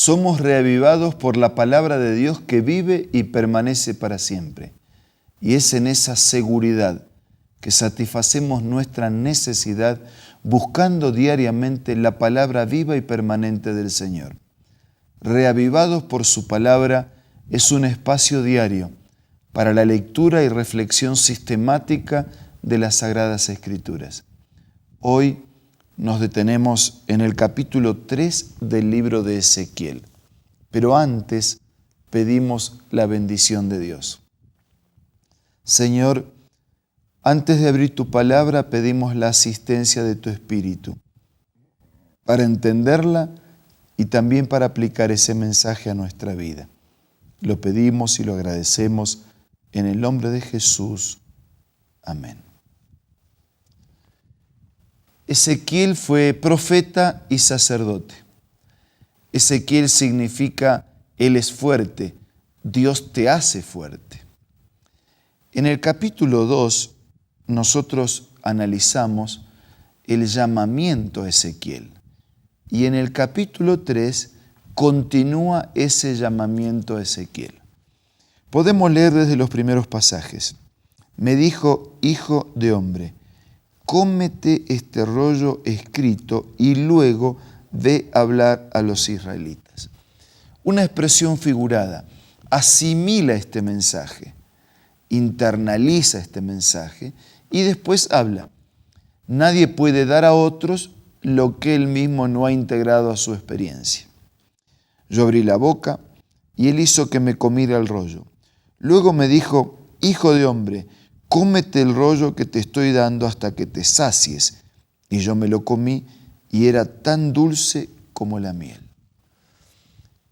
somos reavivados por la palabra de Dios que vive y permanece para siempre. Y es en esa seguridad que satisfacemos nuestra necesidad buscando diariamente la palabra viva y permanente del Señor. Reavivados por su palabra es un espacio diario para la lectura y reflexión sistemática de las Sagradas Escrituras. Hoy nos detenemos en el capítulo 3 del libro de Ezequiel, pero antes pedimos la bendición de Dios. Señor, antes de abrir tu palabra pedimos la asistencia de tu Espíritu para entenderla y también para aplicar ese mensaje a nuestra vida. Lo pedimos y lo agradecemos en el nombre de Jesús. Amén. Ezequiel fue profeta y sacerdote. Ezequiel significa Él es fuerte, Dios te hace fuerte. En el capítulo 2 nosotros analizamos el llamamiento a Ezequiel y en el capítulo 3 continúa ese llamamiento a Ezequiel. Podemos leer desde los primeros pasajes. Me dijo, hijo de hombre, cómete este rollo escrito y luego ve a hablar a los israelitas. Una expresión figurada. Asimila este mensaje, internaliza este mensaje y después habla. Nadie puede dar a otros lo que él mismo no ha integrado a su experiencia. Yo abrí la boca y él hizo que me comiera el rollo. Luego me dijo, hijo de hombre, cómete el rollo que te estoy dando hasta que te sacies. Y yo me lo comí y era tan dulce como la miel.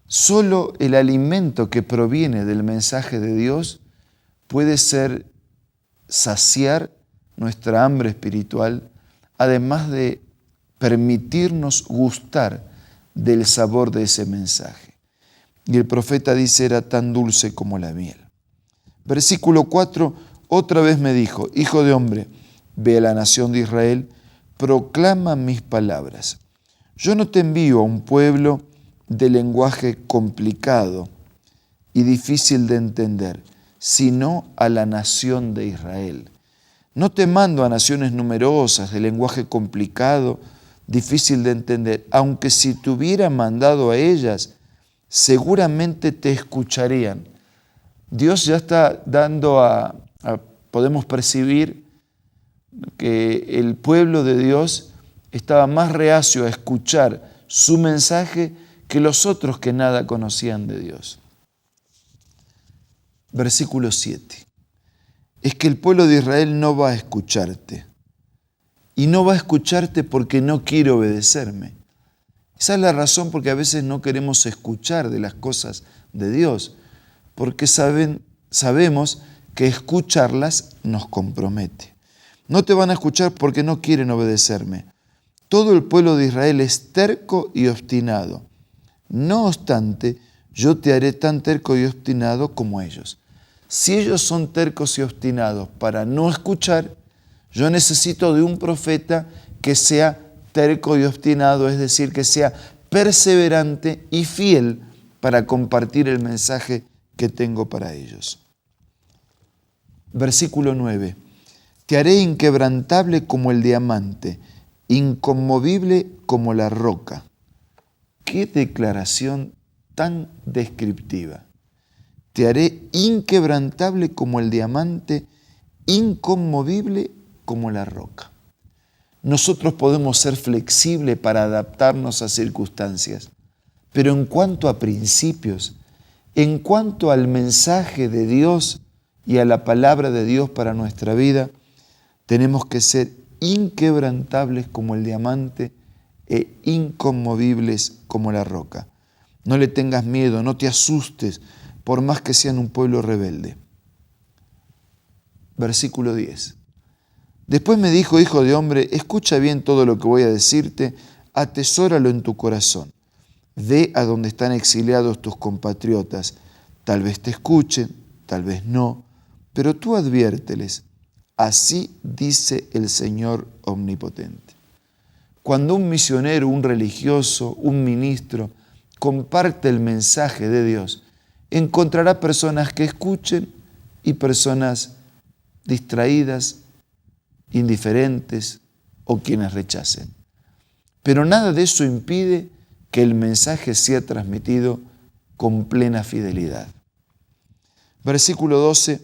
Solo el alimento que proviene del mensaje de Dios puede ser saciar nuestra hambre espiritual, además de permitirnos gustar del sabor de ese mensaje. Y el profeta dice, era tan dulce como la miel. Versículo 4, otra vez me dijo, hijo de hombre, ve a la nación de Israel, proclama mis palabras. Yo no te envío a un pueblo de lenguaje complicado y difícil de entender, sino a la nación de Israel. No te mando a naciones numerosas, de lenguaje complicado, difícil de entender, aunque si te hubiera mandado a ellas, seguramente te escucharían. Dios ya está dando podemos percibir que el pueblo de Dios estaba más reacio a escuchar su mensaje que los otros que nada conocían de Dios. Versículo 7. Es que el pueblo de Israel no va a escucharte. Y no va a escucharte porque no quiere obedecerme. Esa es la razón porque a veces no queremos escuchar de las cosas de Dios, porque sabemos que escucharlas nos compromete. No te van a escuchar porque no quieren obedecerme. Todo el pueblo de Israel es terco y obstinado. No obstante, yo te haré tan terco y obstinado como ellos. Si ellos son tercos y obstinados para no escuchar, yo necesito de un profeta que sea terco y obstinado, es decir, que sea perseverante y fiel para compartir el mensaje que tengo para ellos. Versículo 9. Te haré inquebrantable como el diamante, inconmovible como la roca. ¡Qué declaración tan descriptiva! Te haré inquebrantable como el diamante, inconmovible como la roca. Nosotros podemos ser flexibles para adaptarnos a circunstancias, pero en cuanto a principios, en cuanto al mensaje de Dios y a la palabra de Dios para nuestra vida, tenemos que ser inquebrantables como el diamante e inconmovibles como la roca. No le tengas miedo, no te asustes, por más que sean un pueblo rebelde. Versículo 10. Después me dijo, hijo de hombre, escucha bien todo lo que voy a decirte, atesóralo en tu corazón. Ve a donde están exiliados tus compatriotas. Tal vez te escuchen, tal vez no, pero tú adviérteles. Así dice el Señor Omnipotente. Cuando un misionero, un religioso, un ministro comparte el mensaje de Dios, encontrará personas que escuchen y personas distraídas, indiferentes o quienes rechacen. Pero nada de eso impide que el mensaje sea transmitido con plena fidelidad. Versículo 12.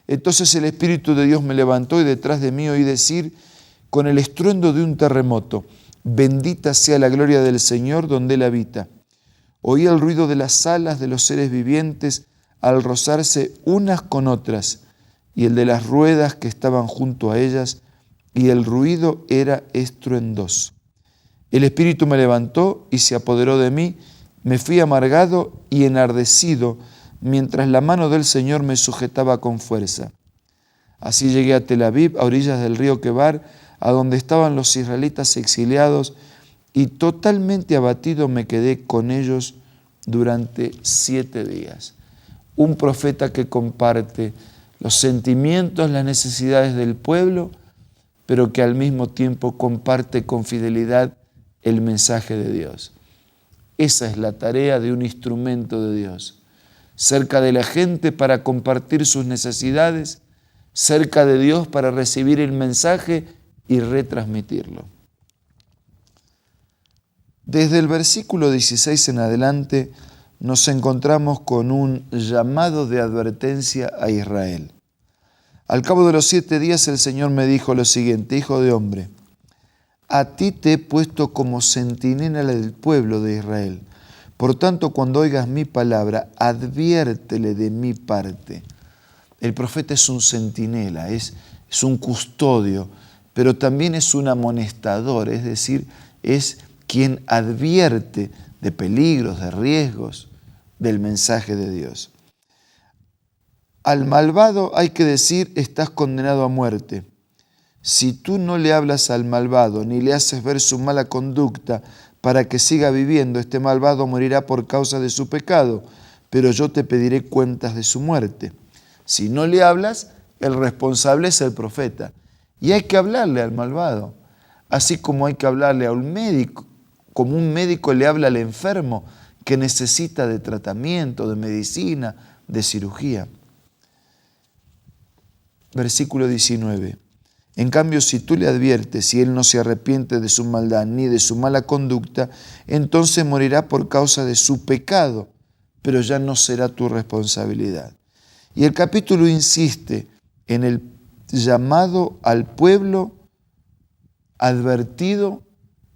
Entonces el Espíritu de Dios me levantó y detrás de mí oí decir con el estruendo de un terremoto: bendita sea la gloria del Señor donde Él habita. Oí el ruido de las alas de los seres vivientes al rozarse unas con otras, y el de las ruedas que estaban junto a ellas, y el ruido era estruendoso. El Espíritu me levantó y se apoderó de mí, me fui amargado y enardecido, mientras la mano del Señor me sujetaba con fuerza. Así llegué a Tel Aviv, a orillas del río Quebar, a donde estaban los israelitas exiliados, y totalmente abatido me quedé con ellos durante 7 días. Un profeta que comparte los sentimientos, las necesidades del pueblo, pero que al mismo tiempo comparte con fidelidad el mensaje de Dios. Esa es la tarea de un instrumento de Dios. Cerca de la gente para compartir sus necesidades, cerca de Dios para recibir el mensaje y retransmitirlo. Desde el versículo 16 en adelante nos encontramos con un llamado de advertencia a Israel. Al cabo de los 7 días el Señor me dijo lo siguiente: hijo de hombre, a ti te he puesto como centinela del pueblo de Israel. Por tanto, cuando oigas mi palabra, adviértele de mi parte. El profeta es un centinela, es un custodio, pero también es un amonestador, es decir, es quien advierte de peligros, de riesgos del mensaje de Dios. Al malvado hay que decir: estás condenado a muerte. Si tú no le hablas al malvado ni le haces ver su mala conducta para que siga viviendo, este malvado morirá por causa de su pecado, pero yo te pediré cuentas de su muerte. Si no le hablas, el responsable es el profeta. Y hay que hablarle al malvado, así como hay que hablarle a un médico, como un médico le habla al enfermo que necesita de tratamiento, de medicina, de cirugía. Versículo 19. En cambio, si tú le adviertes y él no se arrepiente de su maldad ni de su mala conducta, entonces morirá por causa de su pecado, pero ya no será tu responsabilidad. Y el capítulo insiste en el llamado al pueblo advertido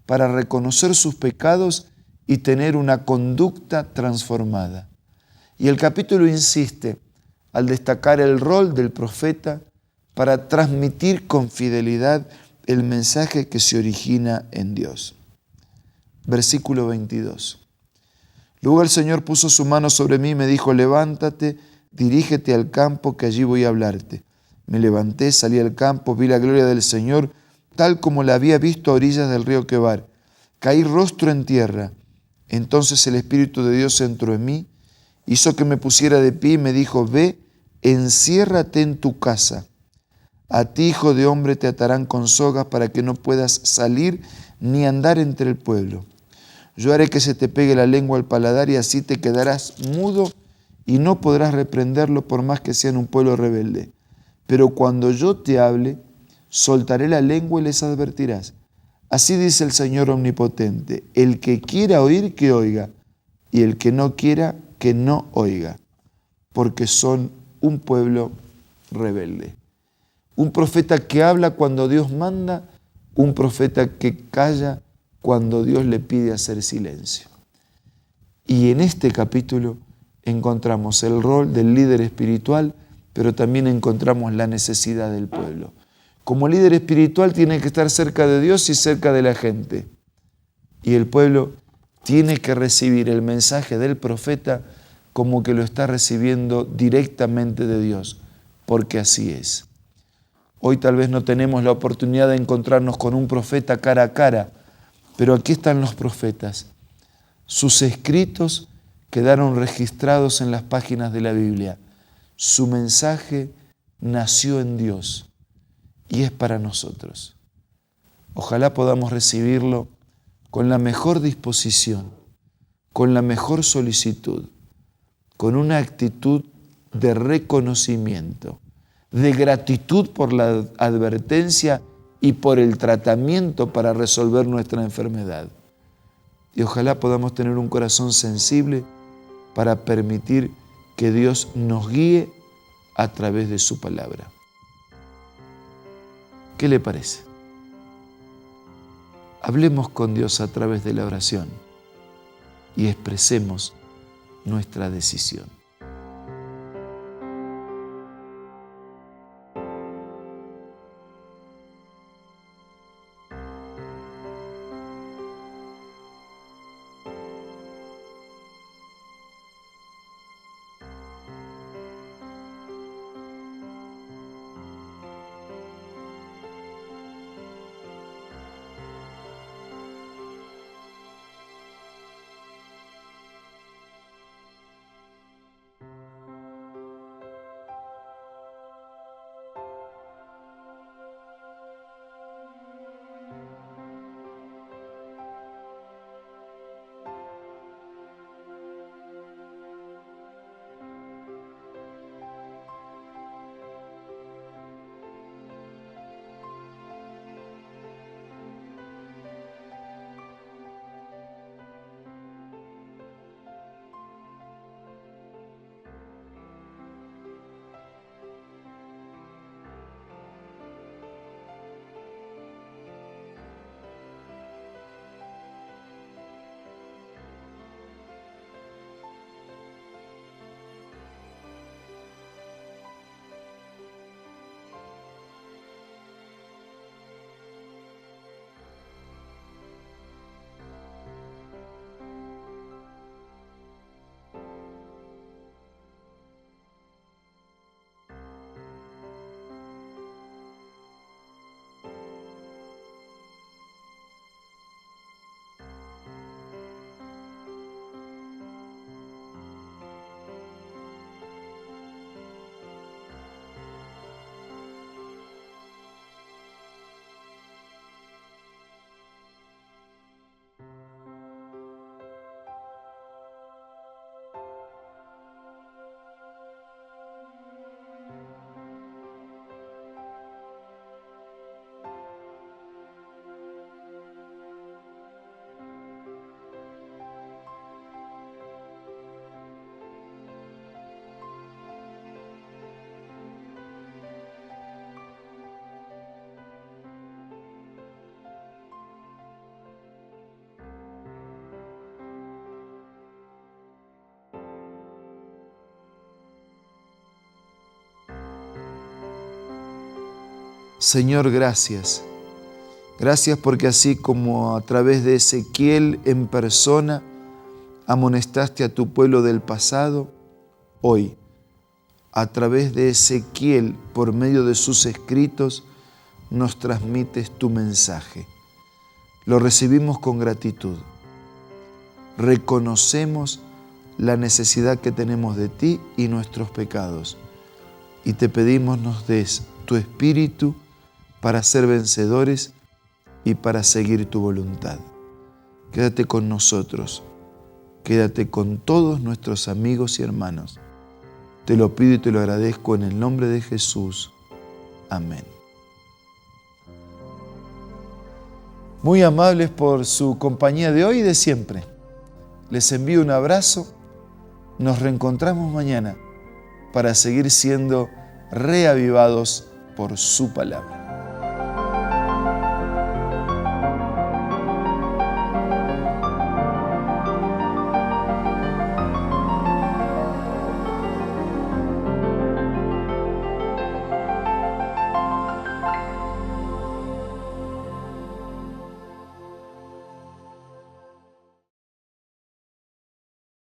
para reconocer sus pecados y tener una conducta transformada. Y el capítulo insiste al destacar el rol del profeta para transmitir con fidelidad el mensaje que se origina en Dios. Versículo 22. Luego el Señor puso su mano sobre mí y me dijo: levántate, dirígete al campo, que allí voy a hablarte. Me levanté, salí al campo, vi la gloria del Señor, tal como la había visto a orillas del río Quebar. Caí rostro en tierra. Entonces el Espíritu de Dios entró en mí, hizo que me pusiera de pie y me dijo: ve, enciérrate en tu casa. A ti, hijo de hombre, te atarán con sogas para que no puedas salir ni andar entre el pueblo. Yo haré que se te pegue la lengua al paladar y así te quedarás mudo y no podrás reprenderlo por más que sean un pueblo rebelde. Pero cuando yo te hable, soltaré la lengua y les advertirás. Así dice el Señor Omnipotente: el que quiera oír, que oiga, y el que no quiera, que no oiga, porque son un pueblo rebelde. Un profeta que habla cuando Dios manda, un profeta que calla cuando Dios le pide hacer silencio. Y en este capítulo encontramos el rol del líder espiritual, pero también encontramos la necesidad del pueblo. Como líder espiritual tiene que estar cerca de Dios y cerca de la gente. Y el pueblo tiene que recibir el mensaje del profeta como que lo está recibiendo directamente de Dios, porque así es. Hoy tal vez no tenemos la oportunidad de encontrarnos con un profeta cara a cara, pero aquí están los profetas. Sus escritos quedaron registrados en las páginas de la Biblia. Su mensaje nació en Dios y es para nosotros. Ojalá podamos recibirlo con la mejor disposición, con la mejor solicitud, con una actitud de reconocimiento, de gratitud por la advertencia y por el tratamiento para resolver nuestra enfermedad. Y ojalá podamos tener un corazón sensible para permitir que Dios nos guíe a través de su palabra. ¿Qué le parece? Hablemos con Dios a través de la oración y expresemos nuestra decisión. Señor, gracias. Gracias porque así como a través de Ezequiel en persona amonestaste a tu pueblo del pasado, hoy, a través de Ezequiel, por medio de sus escritos, nos transmites tu mensaje. Lo recibimos con gratitud. Reconocemos la necesidad que tenemos de ti y nuestros pecados. Y te pedimos nos des tu espíritu para ser vencedores y para seguir tu voluntad. Quédate con nosotros, quédate con todos nuestros amigos y hermanos. Te lo pido y te lo agradezco en el nombre de Jesús. Amén. Muy amables por su compañía de hoy y de siempre. Les envío un abrazo. Nos reencontramos mañana para seguir siendo reavivados por su palabra.